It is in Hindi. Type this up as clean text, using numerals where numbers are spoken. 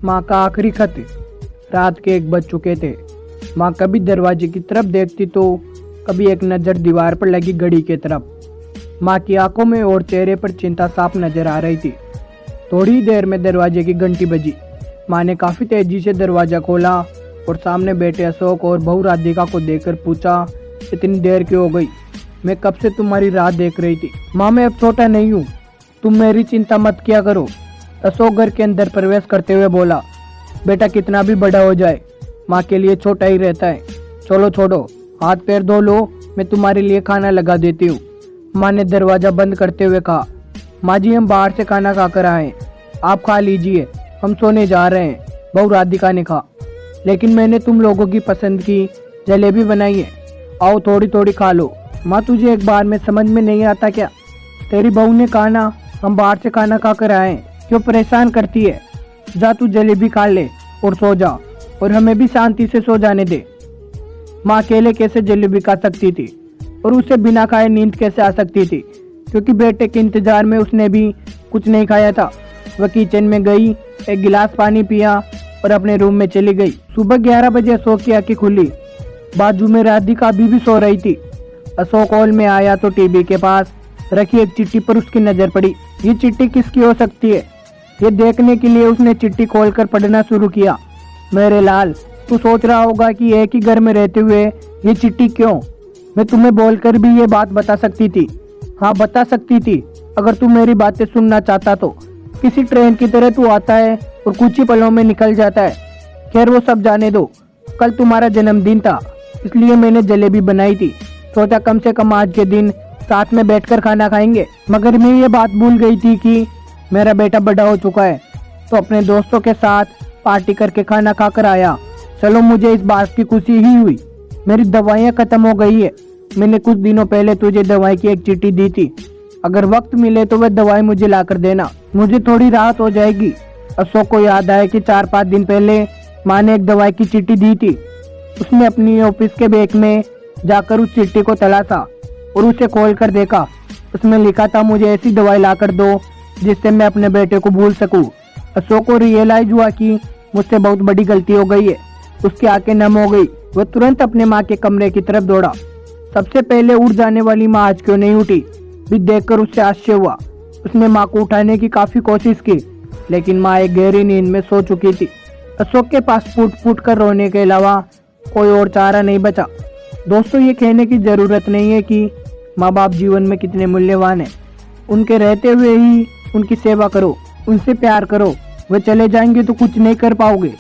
माँ का आखिरी खत। रात के 1 बज चुके थे। माँ कभी दरवाजे की तरफ देखती तो कभी एक नज़र दीवार पर लगी घड़ी की तरफ। माँ की आंखों में और चेहरे पर चिंता साफ नजर आ रही थी। थोड़ी देर में दरवाजे की घंटी बजी। माँ ने काफ़ी तेजी से दरवाज़ा खोला और सामने बैठे अशोक और बहू राधिका को देखकर पूछा, इतनी देर क्यों हो गई? मैं कब से तुम्हारी राह देख रही थी। माँ, मैं अब छोटा नहीं हूँ, तुम मेरी चिंता मत किया करो। अशोक घर के अंदर प्रवेश करते हुए बोला, बेटा कितना भी बड़ा हो जाए माँ के लिए छोटा ही रहता है। चलो छोड़ो, हाथ पैर धो लो, मैं तुम्हारे लिए खाना लगा देती हूँ। माँ ने दरवाज़ा बंद करते हुए कहा, माँ जी हम बाहर से खाना खाकर आए, आप खा लीजिए, हम सोने जा रहे हैं। बहू राधिका ने कहा, लेकिन मैंने तुम लोगों की पसंद की जलेबी बनाई है, आओ थोड़ी थोड़ी खा लो। माँ तुझे एक बार में समझ में नहीं आता क्या? तेरी बहू ने कहा ना हम बाहर से खाना खाकर आए, क्यों परेशान करती है? जा तू जलेबी खा ले और सो जा, और हमें भी शांति से सो जाने दे। माँ अकेले कैसे जलेबी खा सकती थी और उसे बिना खाए नींद कैसे आ सकती थी, क्योंकि बेटे के इंतजार में उसने भी कुछ नहीं खाया था। वह किचन में गई, एक गिलास पानी पिया और अपने रूम में चली गई। सुबह 11 बजे अशोक की आंखें खुली। बाजू में राधिका अभी भी सो रही थी। अशोक हॉल में आया तो टीवी के पास रखी एक चिट्ठी पर उसकी नजर पड़ी। ये चिट्ठी किसकी हो सकती है? ये देखने के लिए उसने चिट्ठी खोलकर पढ़ना शुरू किया। मेरे लाल, तू सोच रहा होगा कि एक ही घर में रहते हुए ये चिट्ठी क्यों? मैं तुम्हें बोलकर भी ये बात बता सकती थी। हाँ बता सकती थी, अगर तू मेरी बातें सुनना चाहता तो। किसी ट्रेन की तरह तू आता है और कुछ ही पलों में निकल जाता है। खैर वो सब जाने दो, कल तुम्हारा जन्मदिन था, इसलिए मैंने जलेबी बनाई थी। सोचा कम से कम आज के दिन साथ में बैठकर खाना खाएंगे। मगर मैं ये बात भूल गई थी कि मेरा बेटा बड़ा हो चुका है, तो अपने दोस्तों के साथ पार्टी करके खाना खाकर आया। चलो मुझे इस बात की खुशी ही हुई। मेरी दवाइयाँ खत्म हो गई है। मैंने कुछ दिनों पहले तुझे दवाई की एक चिट्ठी दी थी, अगर वक्त मिले तो वह दवाई मुझे ला कर देना, मुझे थोड़ी राहत हो जाएगी। अशोक को याद आया कि 4-5 दिन पहले माँ ने एक दवाई की चिट्ठी दी थी। उसने अपनी ऑफिस के बैग में जाकर उस चिट्ठी को तलाशा और उसे खोल कर देखा। उसमें लिखा था, मुझे ऐसी दवाई ला कर दो जिससे मैं अपने बेटे को भूल सकूं। अशोक को रियलाइज हुआ कि मुझसे बहुत बड़ी गलती हो गई है। उसकी आंखें नम हो गई। वह तुरंत अपने माँ के कमरे की तरफ दौड़ा। सबसे पहले उठ जाने वाली माँ आज क्यों नहीं उठी भी देखकर उससे आश्चर्य हुआ। उसने माँ को उठाने की काफी कोशिश की, लेकिन माँ एक गहरी नींद में सो चुकी थी। अशोक के पास फूट फूट कर रोने के अलावा कोई और चारा नहीं बचा। दोस्तों, ये कहने की जरूरत नहीं है कि माँ बाप जीवन में कितने मूल्यवान हैं। उनके रहते हुए ही उनकी सेवा करो, उनसे प्यार करो। वे चले जाएंगे तो कुछ नहीं कर पाओगे।